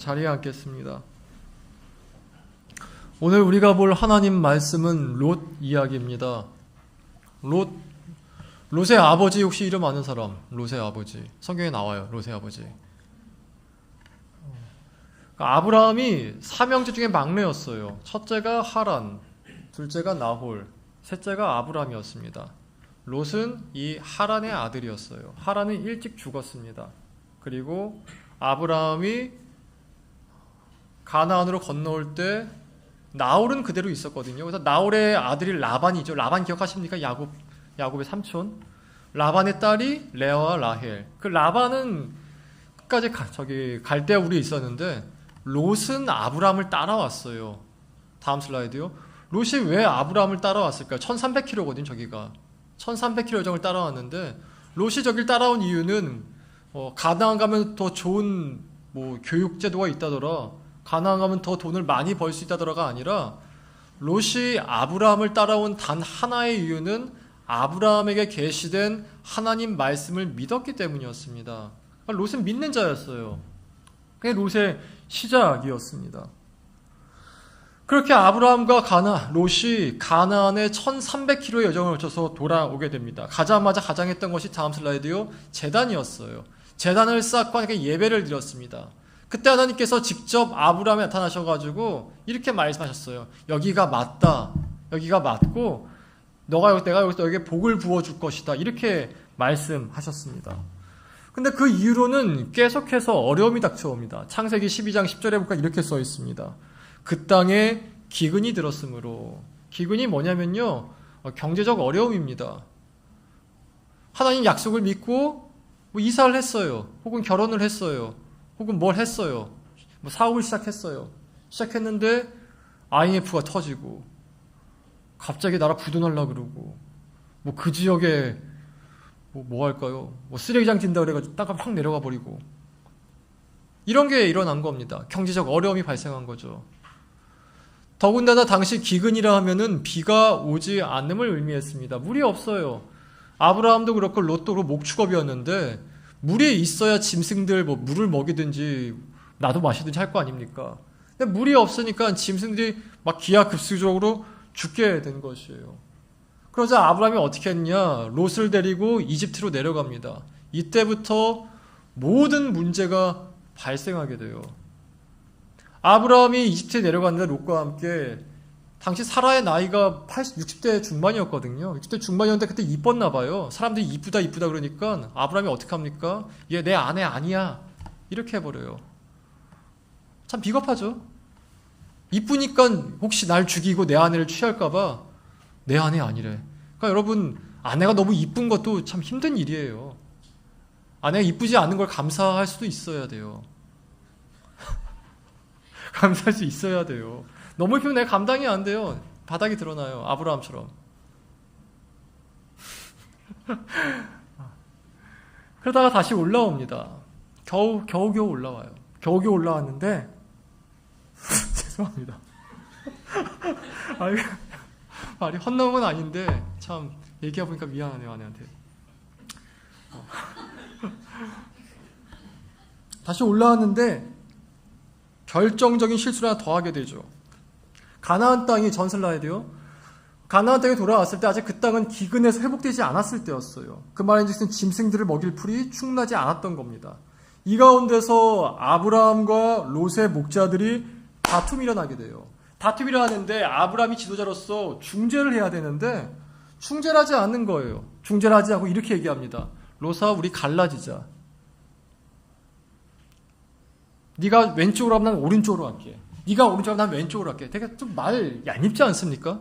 자리에 앉겠습니다. 오늘 우리가 볼 하나님 말씀은 롯 이야기입니다. 롯의 아버지 혹시 이름 아는 사람? 롯의 아버지. 성경에 나와요. 롯의 아버지. 아브라함이 삼형제 중에 막내였어요. 첫째가 하란, 둘째가 나홀, 셋째가 아브라함이었습니다. 롯은 이 하란의 아들이었어요. 하란은 일찍 죽었습니다. 그리고 아브라함이 가나안으로 건너올 때 나홀은 그대로 있었거든요. 그래서 나홀의 아들이 라반이죠. 라반 기억하십니까? 야곱의 삼촌. 라반의 딸이 레아와 라헬. 그 라반은 끝까지 갈대우리에 있었는데 롯은 아브라함을 따라왔어요. 다음 슬라이드요. 롯이 왜 아브라함을 따라왔을까요? 1300km거든요. 저기가 1300km 여정을 따라왔는데 롯이 저길 따라온 이유는 가나안 가면 더 좋은 교육제도가 있다더라, 가나안 가면 더 돈을 많이 벌 수 있다더라가 아니라 롯이 아브라함을 따라온 단 하나의 이유는 아브라함에게 계시된 하나님 말씀을 믿었기 때문이었습니다. 롯은 믿는 자였어요. 그게 롯의 시작이었습니다. 그렇게 아브라함과 롯이 가나안의 1300km의 여정을 거쳐서 돌아오게 됩니다. 가자마자 가장 했던 것이 다음 슬라이드요, 제단이었어요. 제단을 쌓고 하나님께 예배를 드렸습니다. 그때 하나님께서 직접 아브라함에 나타나셔가지고 이렇게 말씀하셨어요. 여기가 맞다. 여기가 맞고 내가 여기서 너에게 복을 부어줄 것이다. 이렇게 말씀하셨습니다. 근데 그 이후로는 계속해서 어려움이 닥쳐옵니다. 창세기 12장 10절에 보니까 이렇게 써 있습니다. 그 땅에 기근이 들었으므로. 기근이 뭐냐면요, 경제적 어려움입니다. 하나님 약속을 믿고 이사를 했어요. 혹은 결혼을 했어요. 혹은 뭘 했어요. 사업을 시작했는데 IMF가 터지고 갑자기 나라 부도날라 그러고 그 지역에 뭐 할까요? 쓰레기장 짓는다 그래가지고 땅값 확 내려가 버리고 이런 게 일어난 겁니다. 경제적 어려움이 발생한 거죠. 더군다나 당시 기근이라 하면은 비가 오지 않음을 의미했습니다. 물이 없어요. 아브라함도 그렇고 롯도 그렇고 목축업이었는데 물이 있어야 짐승들 물을 먹이든지 나도 마시든지 할 거 아닙니까? 근데 물이 없으니까 짐승들이 기하급수적으로 죽게 된 것이에요. 그러자 아브라함이 어떻게 했냐? 롯을 데리고 이집트로 내려갑니다. 이때부터 모든 문제가 발생하게 돼요. 아브라함이 이집트에 내려갔는데 롯과 함께 당시 사라의 나이가 60대 중반이었거든요. 60대 중반이었는데 그때 이뻤나 봐요. 사람들이 이쁘다 그러니까 아브라함이 어떻게 합니까? 얘 내 아내 아니야. 이렇게 해버려요. 참 비겁하죠. 이쁘니까 혹시 날 죽이고 내 아내를 취할까봐 내 아내 아니래. 그러니까 여러분, 아내가 너무 이쁜 것도 참 힘든 일이에요. 아내가 이쁘지 않은 걸 감사할 수도 있어야 돼요. 감사할 수 있어야 돼요. 너무 이쁘면 내가 감당이 안 돼요. 바닥이 드러나요. 아브라함처럼. 그러다가 다시 올라옵니다. 겨우 올라와요. 겨우 올라왔는데 죄송합니다. 말이 헛넘은 아닌데 참 얘기해보니까 미안하네요, 아내한테. 다시 올라왔는데 결정적인 실수를 하나 더 하게 되죠. 가나안 땅이 전슬라이드요. 가나안 땅에 돌아왔을 때 아직 그 땅은 기근에서 회복되지 않았을 때였어요. 그 말인즉슨 짐승들을 먹일 풀이 충분하지 않았던 겁니다. 이 가운데서 아브라함과 롯의 목자들이 다툼이 일어나게 돼요. 다툼이 일어나는데 아브라함이 지도자로서 중재를 해야 되는데 중재를 하지 않는 거예요. 중재를 하지 않고 이렇게 얘기합니다. 롯아, 우리 갈라지자. 네가 왼쪽으로 하면 난 오른쪽으로 할게. 네가 오른쪽으로 하면 난 왼쪽으로 할게. 되게 좀 말 얄밉지 않습니까?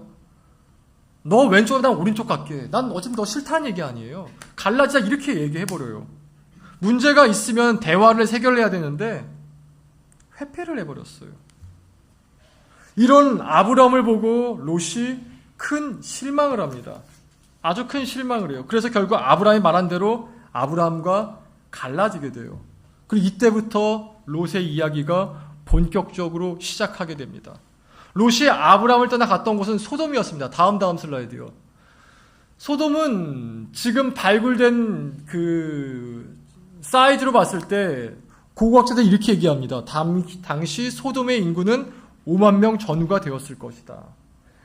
너 왼쪽으로 난 오른쪽 갈게. 난 어차피 너 싫다는 얘기 아니에요. 갈라지자 이렇게 얘기해버려요. 문제가 있으면 대화를 해결해야 되는데 회피를 해버렸어요. 이런 아브라함을 보고 롯이 큰 실망을 합니다. 아주 큰 실망을 해요. 그래서 결국 아브라함이 말한 대로 아브라함과 갈라지게 돼요. 그리고 이때부터 롯의 이야기가 본격적으로 시작하게 됩니다. 롯이 아브라함을 떠나 갔던 곳은 소돔이었습니다. 다음 슬라이드요. 소돔은 지금 발굴된 그 사이즈로 봤을 때 고고학자들이 이렇게 얘기합니다. 당시 소돔의 인구는 5만 명 전후가 되었을 것이다.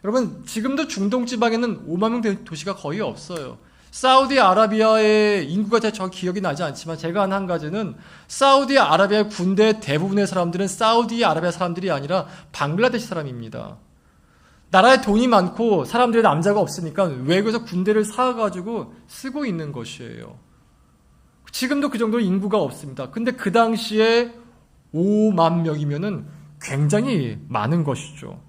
여러분, 지금도 중동 지방에는 5만 명 도시가 거의 없어요. 사우디아라비아의 인구가 저 기억이 나지 않지만 제가 아는 한 가지는 사우디아라비아 군대 대부분의 사람들은 사우디아라비아 사람들이 아니라 방글라데시 사람입니다. 나라에 돈이 많고 사람들의 남자가 없으니까 외국에서 군대를 사가지고 쓰고 있는 것이에요. 지금도 그 정도 인구가 없습니다. 근데 그 당시에 5만 명이면은 굉장히 많은 것이죠.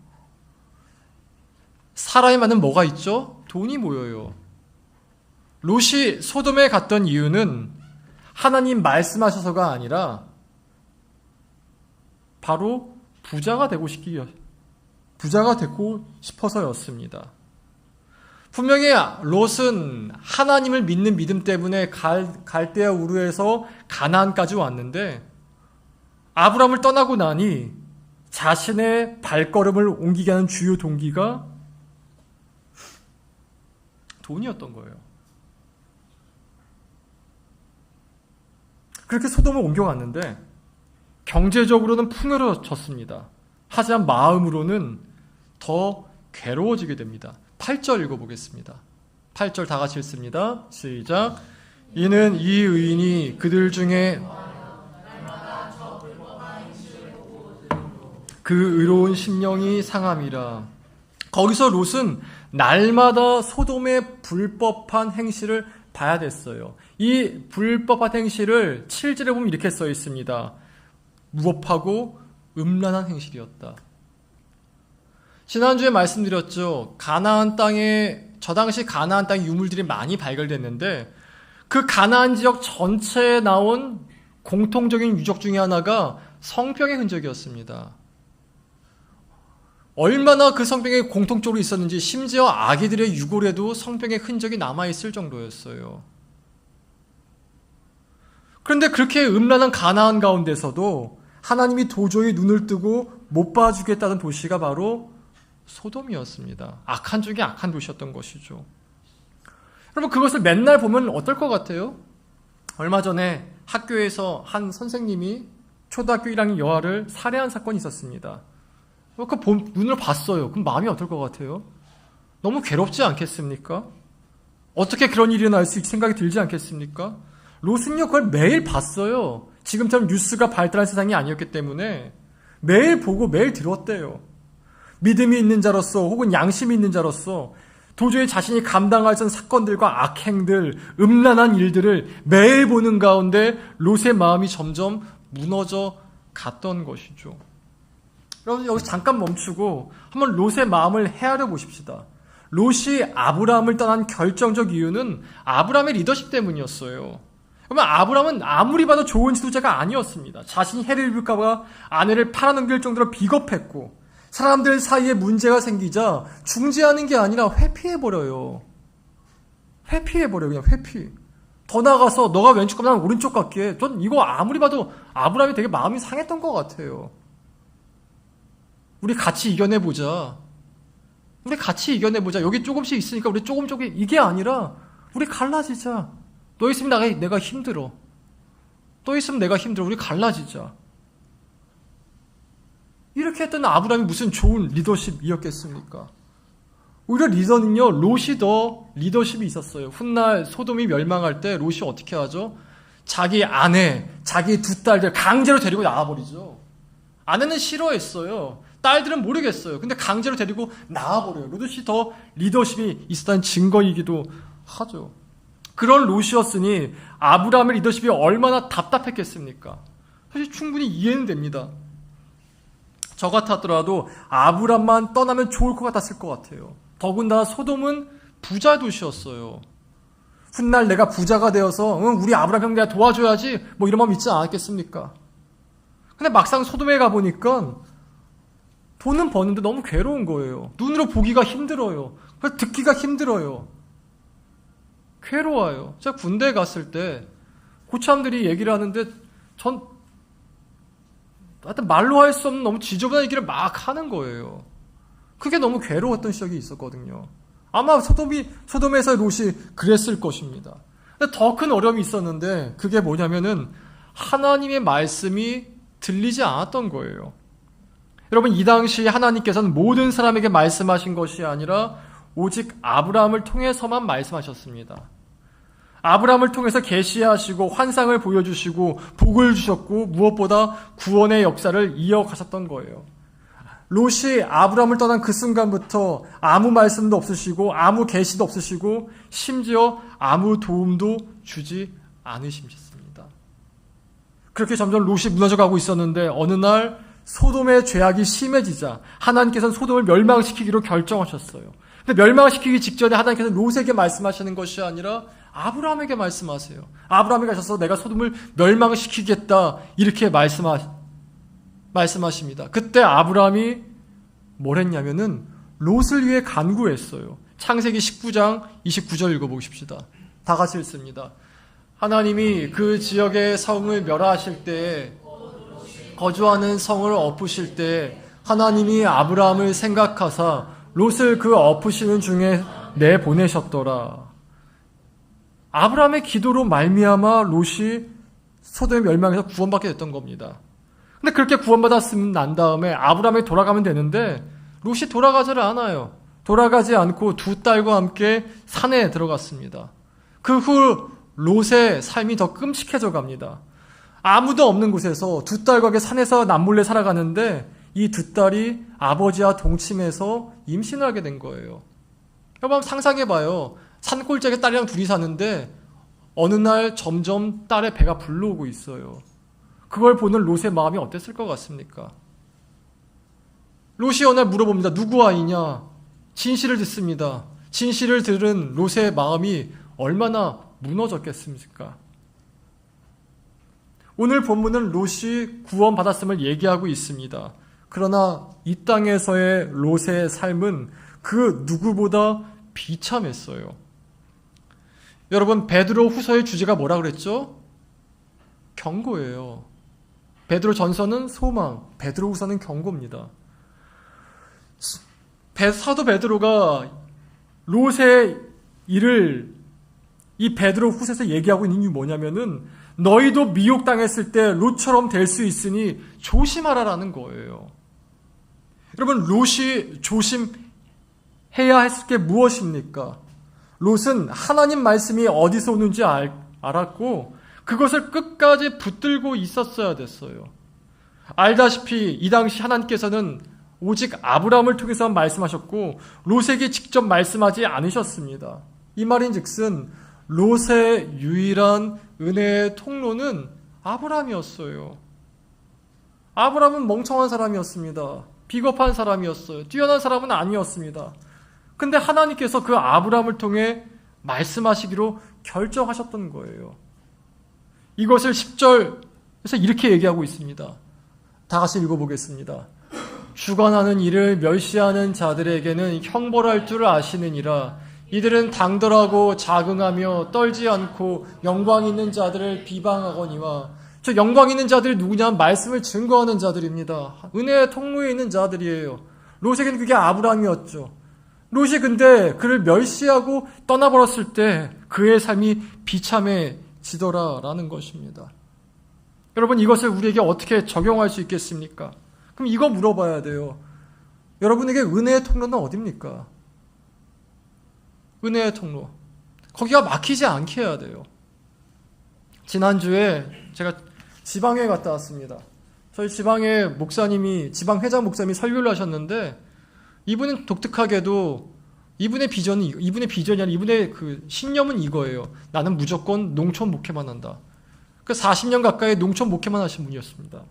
사람에만은 뭐가 있죠? 돈이 모여요. 롯이 소돔에 갔던 이유는 하나님 말씀하셔서가 아니라 바로 부자가 되고 싶어서였습니다. 분명히 롯은 하나님을 믿는 믿음 때문에 갈대아 우르에서 가나안까지 왔는데 아브람을 떠나고 나니 자신의 발걸음을 옮기게 하는 주요 동기가 돈이었던 거예요. 그렇게 소돔을 옮겨갔는데 경제적으로는 풍요로워졌습니다. 하지만 마음으로는 더 괴로워지게 됩니다. 8절 읽어보겠습니다. 8절 다 같이 읽습니다. 시작. 이는 이 의인이 그들 중에 그 의로운 심령이 상함이라. 거기서 롯은 날마다 소돔의 불법한 행실을 봐야 됐어요. 이 불법한 행실을 7절에 보면 이렇게 써 있습니다. 무법하고 음란한 행실이었다. 지난주에 말씀드렸죠. 가나안 땅에, 저 당시 가나안 땅에 유물들이 많이 발견됐는데 그 가나안 지역 전체에 나온 공통적인 유적 중에 하나가 성병의 흔적이었습니다. 얼마나 그 성병이 공통적으로 있었는지 심지어 아기들의 유골에도 성병의 흔적이 남아있을 정도였어요. 그런데 그렇게 음란한 가나안 가운데서도 하나님이 도저히 눈을 뜨고 못 봐주겠다는 도시가 바로 소돔이었습니다. 악한 중에 악한 도시였던 것이죠. 여러분, 그것을 맨날 보면 어떨 것 같아요? 얼마 전에 학교에서 한 선생님이 초등학교 1학년 여아를 살해한 사건이 있었습니다. 눈을 봤어요. 그럼 마음이 어떨 것 같아요? 너무 괴롭지 않겠습니까? 어떻게 그런 일이 날 수 있을 생각이 들지 않겠습니까? 롯은요, 그걸 매일 봤어요. 지금처럼 뉴스가 발달한 세상이 아니었기 때문에 매일 보고 매일 들었대요. 믿음이 있는 자로서 혹은 양심이 있는 자로서 도저히 자신이 감당할 수 없는 사건들과 악행들, 음란한 일들을 매일 보는 가운데 롯의 마음이 점점 무너져 갔던 것이죠. 여러분, 여기서 잠깐 멈추고 한번 롯의 마음을 헤아려 보십시다. 롯이 아브라함을 떠난 결정적 이유는 아브라함의 리더십 때문이었어요. 그러면 아브라함은 아무리 봐도 좋은 지도자가 아니었습니다. 자신이 해를 입을까 봐 아내를 팔아넘길 정도로 비겁했고 사람들 사이에 문제가 생기자 중재하는 게 아니라 회피해버려요. 그냥 회피. 더 나아가서 너가 왼쪽 가면 난 오른쪽 갈게. 전 이거 아무리 봐도 아브라함이 되게 마음이 상했던 것 같아요. 우리 같이 이겨내보자. 여기 조금씩 있으니까 우리 조금 이게 아니라 우리 갈라지자. 너 있으면 내가 힘들어. 우리 갈라지자. 이렇게 했던 아브라함이 무슨 좋은 리더십이었겠습니까? 오히려 리더는요, 롯이 더 리더십이 있었어요. 훗날 소돔이 멸망할 때 롯이 어떻게 하죠? 자기 아내, 자기 두 딸들 강제로 데리고 나와버리죠. 아내는 싫어했어요. 딸들은 모르겠어요. 근데 강제로 데리고 나와버려요. 롯이 더 리더십이 있었다는 증거이기도 하죠. 그런 롯이었으니 아브라함의 리더십이 얼마나 답답했겠습니까? 사실 충분히 이해는 됩니다. 저 같았더라도 아브라함만 떠나면 좋을 것 같았을 것 같아요. 더군다나 소돔은 부자 도시였어요. 훗날 내가 부자가 되어서 우리 아브라함 형 내가 도와줘야지 뭐 이런 마음 있지 않았겠습니까? 근데 막상 소돔에 가보니까 돈은 버는데 너무 괴로운 거예요. 눈으로 보기가 힘들어요. 듣기가 힘들어요. 괴로워요. 제가 군대에 갔을 때 고참들이 얘기를 하는데 전 하여튼 말로 할 수 없는 너무 지저분한 얘기를 막 하는 거예요. 그게 너무 괴로웠던 시절이 있었거든요. 아마 소돔에서 롯이 그랬을 것입니다. 근데 더 큰 어려움이 있었는데 그게 뭐냐면은 하나님의 말씀이 들리지 않았던 거예요. 여러분, 이 당시 하나님께서는 모든 사람에게 말씀하신 것이 아니라 오직 아브라함을 통해서만 말씀하셨습니다. 아브라함을 통해서 계시하시고 환상을 보여주시고 복을 주셨고 무엇보다 구원의 역사를 이어가셨던 거예요. 롯이 아브라함을 떠난 그 순간부터 아무 말씀도 없으시고 아무 계시도 없으시고 심지어 아무 도움도 주지 않으셨습니다. 그렇게 점점 롯이 무너져가고 있었는데 어느 날 소돔의 죄악이 심해지자 하나님께서는 소돔을 멸망시키기로 결정하셨어요. 근데 멸망시키기 직전에 하나님께서는 롯에게 말씀하시는 것이 아니라 아브라함에게 말씀하세요. 아브라함에게 가셔서 내가 소돔을 멸망시키겠다 이렇게 말씀하십니다. 그때 아브라함이 뭘 했냐면은 롯을 위해 간구했어요. 창세기 19장 29절 읽어보십시다. 다 같이 읽습니다. 하나님이 그 지역의 성을 멸하실 때 거주하는 성을 엎으실 때 하나님이 아브라함을 생각하사 롯을 그 엎으시는 중에 내보내셨더라. 아브라함의 기도로 말미암아 롯이 소돔의 멸망에서 구원받게 됐던 겁니다. 근데 그렇게 구원받았으면 난 다음에 아브라함이 돌아가면 되는데 롯이 돌아가지를 않아요. 돌아가지 않고 두 딸과 함께 산에 들어갔습니다. 그 후 롯의 삶이 더 끔찍해져 갑니다. 아무도 없는 곳에서 두 딸과 함께 산에서 남몰래 살아가는데 이 두 딸이 아버지와 동침해서 임신을 하게 된 거예요. 여러분 상상해봐요. 산골짜기에 딸이랑 둘이 사는데 어느 날 점점 딸의 배가 불러오고 있어요. 그걸 보는 롯의 마음이 어땠을 것 같습니까? 롯이 어느 날 물어봅니다. 누구 아이냐? 진실을 듣습니다. 진실을 들은 롯의 마음이 얼마나 무너졌겠습니까? 오늘 본문은 롯이 구원받았음을 얘기하고 있습니다. 그러나 이 땅에서의 롯의 삶은 그 누구보다 비참했어요. 여러분, 베드로 후서의 주제가 뭐라 그랬죠? 경고예요. 베드로 전서는 소망, 베드로 후서는 경고입니다. 사도 베드로가 롯의 일을 이 베드로 후서에서 얘기하고 있는 이유 뭐냐면은 너희도 미혹당했을 때 롯처럼 될 수 있으니 조심하라라는 거예요. 여러분, 롯이 조심해야 했을 게 무엇입니까? 롯은 하나님 말씀이 어디서 오는지 알았고 그것을 끝까지 붙들고 있었어야 됐어요. 알다시피 이 당시 하나님께서는 오직 아브라함을 통해서 말씀하셨고 롯에게 직접 말씀하지 않으셨습니다. 이 말인즉슨 롯의 유일한 은혜의 통로는 아브라함이었어요. 아브라함은 멍청한 사람이었습니다. 비겁한 사람이었어요. 뛰어난 사람은 아니었습니다. 근데 하나님께서 그 아브라함을 통해 말씀하시기로 결정하셨던 거예요. 이것을 10절에서 이렇게 얘기하고 있습니다. 다 같이 읽어보겠습니다. 주관하는 이를 멸시하는 자들에게는 형벌할 줄 아시느니라. 이들은 당돌하고 자긍하며 떨지 않고 영광 있는 자들을 비방하거니와. 저 영광 있는 자들이 누구냐? 말씀을 증거하는 자들입니다. 은혜의 통로에 있는 자들이에요. 롯에게는 그게 아브라함이었죠. 롯이 근데 그를 멸시하고 떠나버렸을 때 그의 삶이 비참해지더라라는 것입니다. 여러분, 이것을 우리에게 어떻게 적용할 수 있겠습니까? 그럼 이거 물어봐야 돼요. 여러분에게 은혜의 통로는 어디입니까? 은혜의 통로. 거기가 막히지 않게 해야 돼요. 지난주에 제가 지방에 갔다 왔습니다. 저희 지방에 지방회장 목사님이 설교를 하셨는데 이분은 독특하게도 이분의 비전이 아니라 이분의 그 신념은 이거예요. 나는 무조건 농촌 목회만 한다. 그 40년 가까이 농촌 목회만 하신 분이었습니다.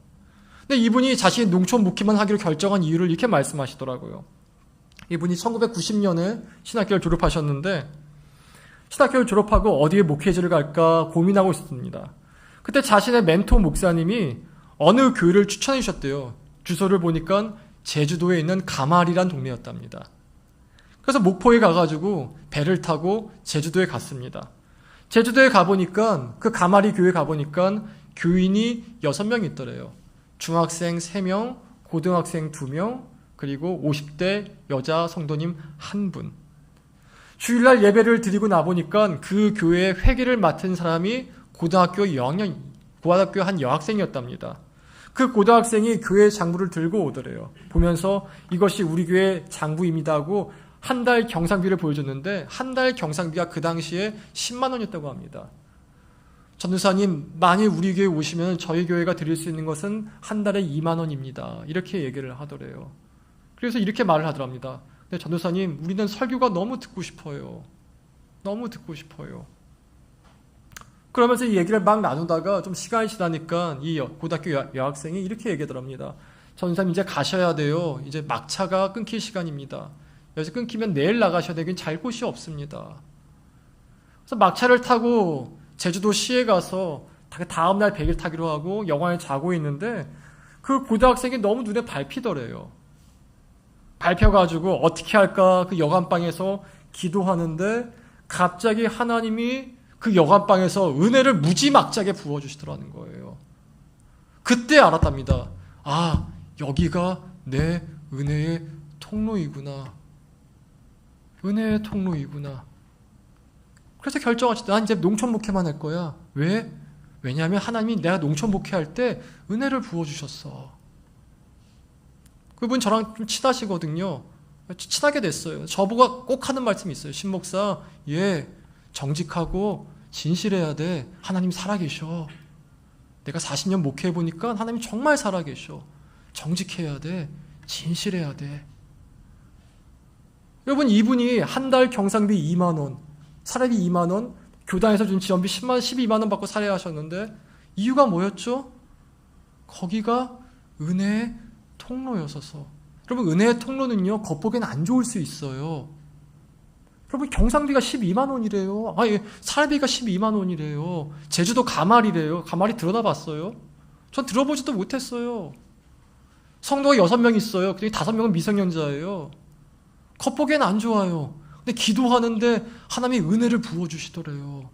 근데 이분이 자신이 농촌 목회만 하기로 결정한 이유를 이렇게 말씀하시더라고요. 이분이 1990년에 신학교를 졸업하셨는데 신학교를 졸업하고 어디에 목회지를 갈까 고민하고 있었습니다. 그때 자신의 멘토 목사님이 어느 교회를 추천해 주셨대요. 주소를 보니까 제주도에 있는 가말이란 동네였답니다. 그래서 목포에 가가지고 배를 타고 제주도에 갔습니다. 제주도에 가보니까 그 가말이 교회에 가보니까 교인이 6명 있더래요. 중학생 3명, 고등학생 2명, 그리고 50대 여자 성도님 1분. 주일날 예배를 드리고 나보니까 그 교회의 회계를 맡은 사람이 고등학교 고등학교 한 여학생이었답니다. 그 고등학생이 교회 장부를 들고 오더래요. 보면서 이것이 우리 교회 장부입니다 하고 한 달 경상비를 보여줬는데 한 달 경상비가 그 당시에 10만 원이었다고 합니다. 전도사님, 만일 우리 교회 오시면 저희 교회가 드릴 수 있는 것은 한 달에 2만 원입니다. 이렇게 얘기를 하더래요. 그래서 이렇게 말을 하더랍니다. 근데 전도사님, 우리는 설교가 너무 듣고 싶어요. 너무 듣고 싶어요. 그러면서 이 얘기를 막 나누다가 좀 시간이 지나니까 이 고등학교 여학생이 이렇게 얘기하더랍니다. 전도사님, 이제 가셔야 돼요. 이제 막차가 끊길 시간입니다. 여기서 끊기면 내일 나가셔야 되긴 잘 곳이 없습니다. 그래서 막차를 타고 제주도 시에 가서 다음날 100일 타기로 하고 영화에 자고 있는데 그 고등학생이 너무 눈에 밟히더래요. 밟혀가지고 어떻게 할까 그 여관방에서 기도하는데 갑자기 하나님이 그 여관방에서 은혜를 무지막지하게 부어주시더라는 거예요. 그때 알았답니다. 아, 여기가 내 은혜의 통로이구나. 은혜의 통로이구나. 그래서 결정하셨다. 난 이제 농촌 목회만 할 거야. 왜? 왜냐하면 하나님이 내가 농촌 목회할 때 은혜를 부어주셨어. 그분 저랑 좀 친하시거든요. 친하게 됐어요. 저보고 꼭 하는 말씀이 있어요. 신목사, 정직하고 진실해야 돼. 하나님 살아계셔. 내가 40년 목회해보니까 하나님 정말 살아계셔. 정직해야 돼. 진실해야 돼. 여러분, 이분이 한 달 경상비 2만 원, 사례비 2만 원, 교단에서 준 지원비 12만 원 받고 살해하셨는데 이유가 뭐였죠? 거기가 은혜의 통로였어서. 여러분, 은혜의 통로는요, 겉보기엔 안 좋을 수 있어요. 여러분, 경상비가 12만 원이래요. 사례비가 12만 원이래요. 제주도 가말이래요. 가말이 들여다 봤어요? 전 들어보지도 못했어요. 성도가 6명 있어요. 근데 5명은 미성년자예요. 겉보기엔 안 좋아요. 근데 기도하는데 하나님이 은혜를 부어주시더래요.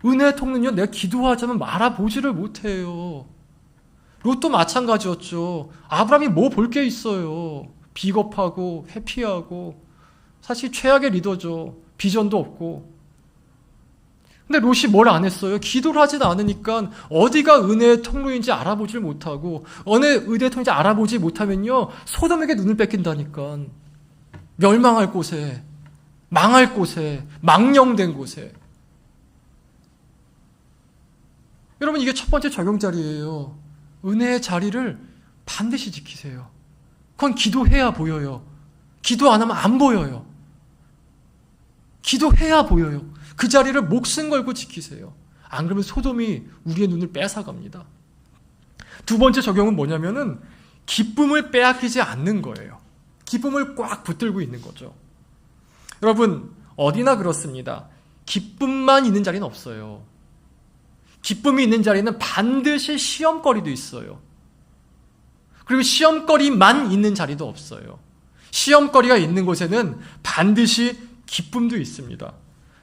은혜의 통로는요, 내가 기도하자면 말아보지를 못해요. 롯도 마찬가지였죠. 아브라함이 뭐 볼 게 있어요. 비겁하고 회피하고 사실 최악의 리더죠. 비전도 없고. 근데 롯이 뭘 안 했어요? 기도를 하지도 않으니까 어디가 은혜의 통로인지 알아보질 못하고 어느 은혜의 통로인지 알아보지 못하면요, 소돔에게 눈을 뺏긴다니까. 멸망할 곳에, 망할 곳에, 망령된 곳에. 여러분, 이게 첫 번째 적용 자리예요. 은혜의 자리를 반드시 지키세요. 그건 기도해야 보여요. 기도 안 하면 안 보여요. 기도해야 보여요. 그 자리를 목숨 걸고 지키세요. 안 그러면 소돔이 우리의 눈을 뺏어갑니다. 두 번째 적용은 뭐냐면은 기쁨을 빼앗기지 않는 거예요. 기쁨을 꽉 붙들고 있는 거죠. 여러분, 어디나 그렇습니다. 기쁨만 있는 자리는 없어요. 기쁨이 있는 자리는 반드시 시험거리도 있어요. 그리고 시험거리만 있는 자리도 없어요. 시험거리가 있는 곳에는 반드시 기쁨도 있습니다.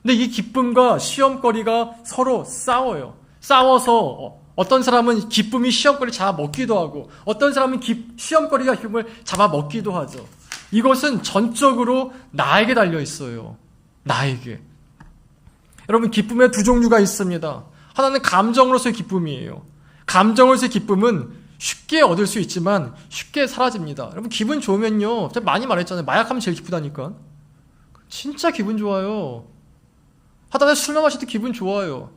근데 이 기쁨과 시험거리가 서로 싸워요. 싸워서 어떤 사람은 기쁨이 시험거리 잡아먹기도 하고 어떤 사람은 시험거리가 기쁨을 잡아먹기도 하죠. 이것은 전적으로 나에게 달려있어요. 나에게. 여러분, 기쁨의 두 종류가 있습니다. 하나는 감정으로서의 기쁨이에요. 감정으로서의 기쁨은 쉽게 얻을 수 있지만 쉽게 사라집니다. 여러분, 기분 좋으면요, 제가 많이 말했잖아요. 마약하면 제일 기쁘다니까. 진짜 기분 좋아요. 하다가 술만 마실 때 기분 좋아요.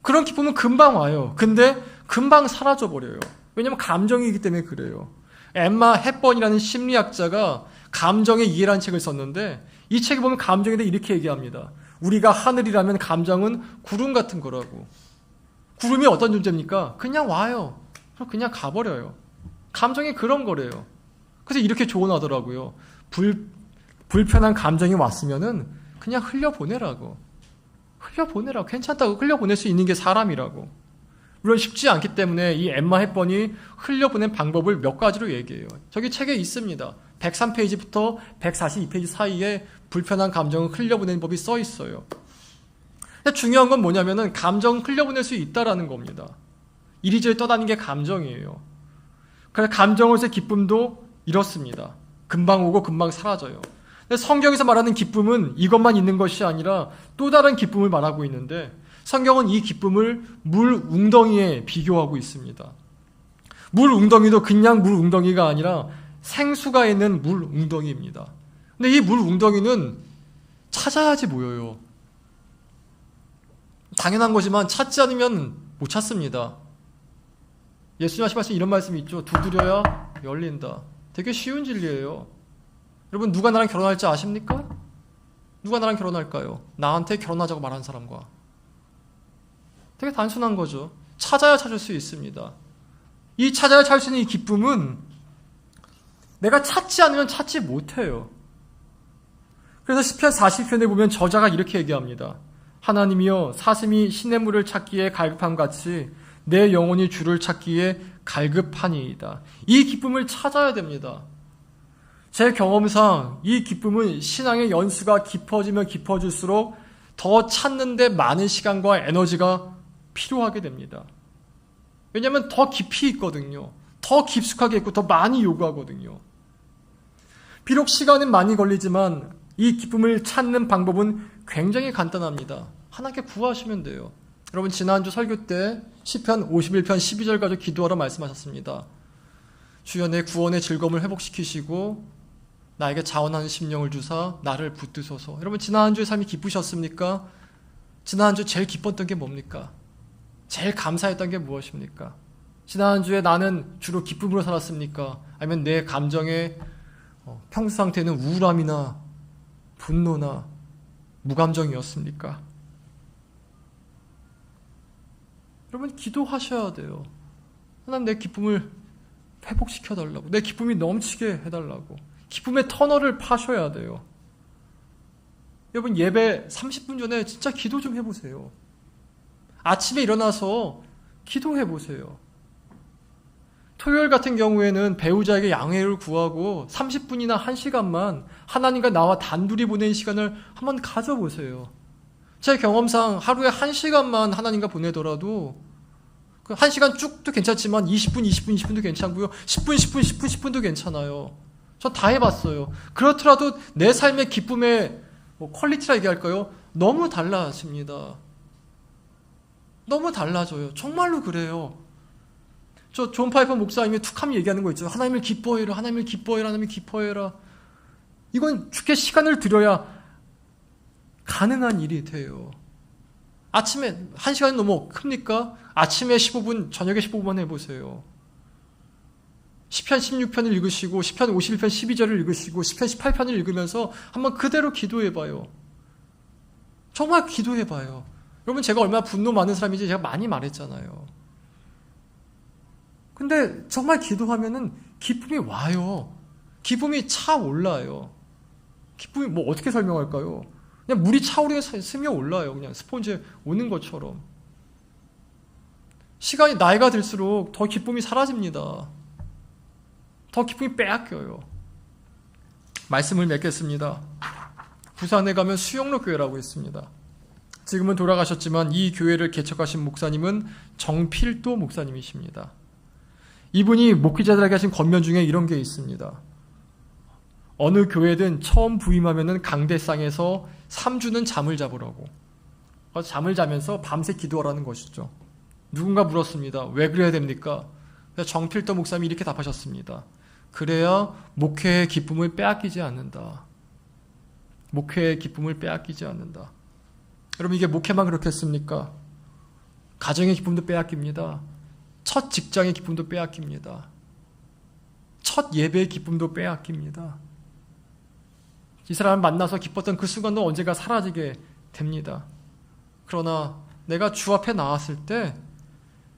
그런 기쁨은 금방 와요. 근데 금방 사라져버려요. 왜냐면 감정이기 때문에 그래요. 엠마 헵번이라는 심리학자가 감정의 이해라는 책을 썼는데 이 책에 보면 감정에 대해 이렇게 얘기합니다. 우리가 하늘이라면 감정은 구름 같은 거라고. 구름이 어떤 존재입니까? 그냥 와요. 그냥 가버려요. 감정이 그런 거래요. 그래서 이렇게 조언하더라고요. 불편한 감정이 왔으면은 그냥 흘려보내라고. 흘려보내라고. 괜찮다고. 흘려보낼 수 있는 게 사람이라고. 물론 쉽지 않기 때문에 이 엠마 헵번이 흘려보낸 방법을 몇 가지로 얘기해요. 저기 책에 있습니다. 103페이지부터 142페이지 사이에 불편한 감정을 흘려보내는 법이 써 있어요. 근데 중요한 건 뭐냐면은 감정 흘려보낼 수 있다라는 겁니다. 이리저리 떠다니는 게 감정이에요. 그래서 감정으로서의 기쁨도 이렇습니다. 금방 오고 금방 사라져요. 근데 성경에서 말하는 기쁨은 이것만 있는 것이 아니라 또 다른 기쁨을 말하고 있는데 성경은 이 기쁨을 물 웅덩이에 비교하고 있습니다. 물 웅덩이도 그냥 물 웅덩이가 아니라 생수가 있는 물 웅덩이입니다. 근데 이 물 웅덩이는 찾아야지 모여요. 당연한 거지만 찾지 않으면 못 찾습니다. 예수님 하신 이런 말씀이 있죠. 두드려야 열린다. 되게 쉬운 진리예요. 여러분, 누가 나랑 결혼할지 아십니까? 누가 나랑 결혼할까요? 나한테 결혼하자고 말한 사람과. 되게 단순한 거죠. 찾아야 찾을 수 있습니다. 이 찾아야 찾을 수 있는 이 기쁨은 내가 찾지 않으면 찾지 못해요. 그래서 시편 40편에 보면 저자가 이렇게 얘기합니다. 하나님이여, 사슴이 시냇물을 찾기에 갈급함같이 내 영혼이 주를 찾기에 갈급하니이다. 이 기쁨을 찾아야 됩니다. 제 경험상 이 기쁨은 신앙의 연수가 깊어지면 깊어질수록 더 찾는 데 많은 시간과 에너지가 필요하게 됩니다. 왜냐하면 더 깊이 있거든요. 더 깊숙하게 있고 더 많이 요구하거든요. 비록 시간은 많이 걸리지만 이 기쁨을 찾는 방법은 굉장히 간단합니다. 하나님께 구하시면 돼요. 여러분, 지난주 설교 때 시편 51편 12절 가지고 기도하라 말씀하셨습니다. 주여, 내 구원의 즐거움을 회복시키시고 나에게 자원하는 심령을 주사 나를 붙드소서. 여러분, 지난주의 삶이 기쁘셨습니까? 지난주 제일 기뻤던 게 뭡니까? 제일 감사했던 게 무엇입니까? 지난주에 나는 주로 기쁨으로 살았습니까? 아니면 내 감정의 평소 상태는 우울함이나 분노나 무감정이었습니까? 여러분, 기도하셔야 돼요. 하나님, 내 기쁨을 회복시켜달라고, 내 기쁨이 넘치게 해달라고, 기쁨의 터널을 파셔야 돼요. 여러분, 예배 30분 전에 진짜 기도 좀 해보세요. 아침에 일어나서 기도해보세요. 토요일 같은 경우에는 배우자에게 양해를 구하고 30분이나 1시간만 하나님과 나와 단둘이 보내는 시간을 한번 가져보세요. 제 경험상 하루에 1시간만 하나님과 보내더라도 그 1시간 쭉도 괜찮지만 20분, 20분, 20분도 괜찮고요. 10분, 10분, 10분, 10분도 괜찮아요. 저 다 해봤어요. 그렇더라도 내 삶의 기쁨의 퀄리티라 얘기할까요? 너무 달라집니다. 너무 달라져요. 정말로 그래요. 저 존 파이퍼 목사님이 툭하면 얘기하는 거 있죠. 하나님을 기뻐해라, 하나님을 기뻐해라, 하나님을 기뻐해라. 이건 주께 시간을 들여야 가능한 일이 돼요. 아침에 1시간이 너무 큽니까? 아침에 15분, 저녁에 15분만 해보세요. 시편 16편을 읽으시고 시편 51편 12절을 읽으시고 시편 18편을 읽으면서 한번 그대로 기도해봐요. 정말 기도해봐요. 여러분, 제가 얼마나 분노 많은 사람인지 제가 많이 말했잖아요. 근데 정말 기도하면은 기쁨이 와요. 기쁨이 차올라요. 기쁨이 뭐 어떻게 설명할까요? 그냥 물이 차오르게 스며 올라요. 그냥 스폰지에 오는 것처럼. 시간이 나이가 들수록 더 기쁨이 사라집니다. 더 기쁨이 빼앗겨요. 말씀을 맺겠습니다. 부산에 가면 수영로 교회라고 있습니다. 지금은 돌아가셨지만 이 교회를 개척하신 목사님은 정필도 목사님이십니다. 이분이 목회자들에게 하신 권면 중에 이런 게 있습니다. 어느 교회든 처음 부임하면은 강대상에서 3주는 잠을 자보라고. 잠을 자면서 밤새 기도하라는 것이죠. 누군가 물었습니다. 왜 그래야 됩니까? 정필도 목사님이 이렇게 답하셨습니다. 그래야 목회의 기쁨을 빼앗기지 않는다. 목회의 기쁨을 빼앗기지 않는다. 여러분, 이게 목회만 그렇겠습니까? 가정의 기쁨도 빼앗깁니다. 첫 직장의 기쁨도 빼앗깁니다. 첫 예배의 기쁨도 빼앗깁니다. 이 사람을 만나서 기뻤던 그 순간도 언젠가 사라지게 됩니다. 그러나 내가 주 앞에 나왔을 때,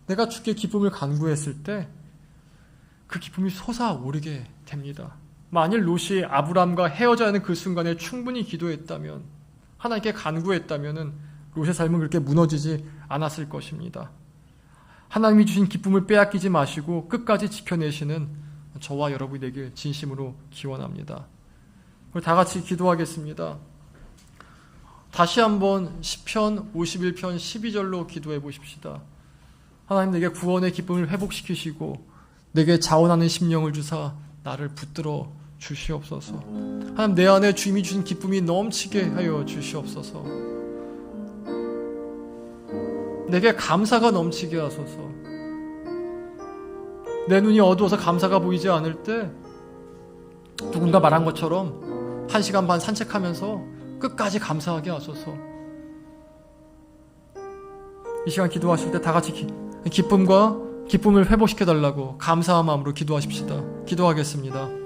내가 주께 기쁨을 간구했을 때 그 기쁨이 솟아오르게 됩니다. 만일 롯이 아브람과 헤어져야 하는 그 순간에 충분히 기도했다면, 하나님께 간구했다면 롯의 삶은 그렇게 무너지지 않았을 것입니다. 하나님이 주신 기쁨을 빼앗기지 마시고 끝까지 지켜내시는 저와 여러분이 되길 진심으로 기원합니다. 우리 다 같이 기도하겠습니다. 다시 한번 시편 51편 12절로 기도해 보십시다. 하나님, 내게 구원의 기쁨을 회복시키시고 내게 자원하는 심령을 주사 나를 붙들어 주시옵소서. 하나님, 내 안에 주님이 주신 기쁨이 넘치게 하여 주시옵소서. 내게 감사가 넘치게 하소서. 내 눈이 어두워서 감사가 보이지 않을 때 누군가 말한 것처럼 1시간 반 산책하면서 끝까지 감사하게 하소서. 이 시간 기도하실 때 다 같이 기쁨을 회복시켜달라고 감사한 마음으로 기도하십시다. 기도하겠습니다.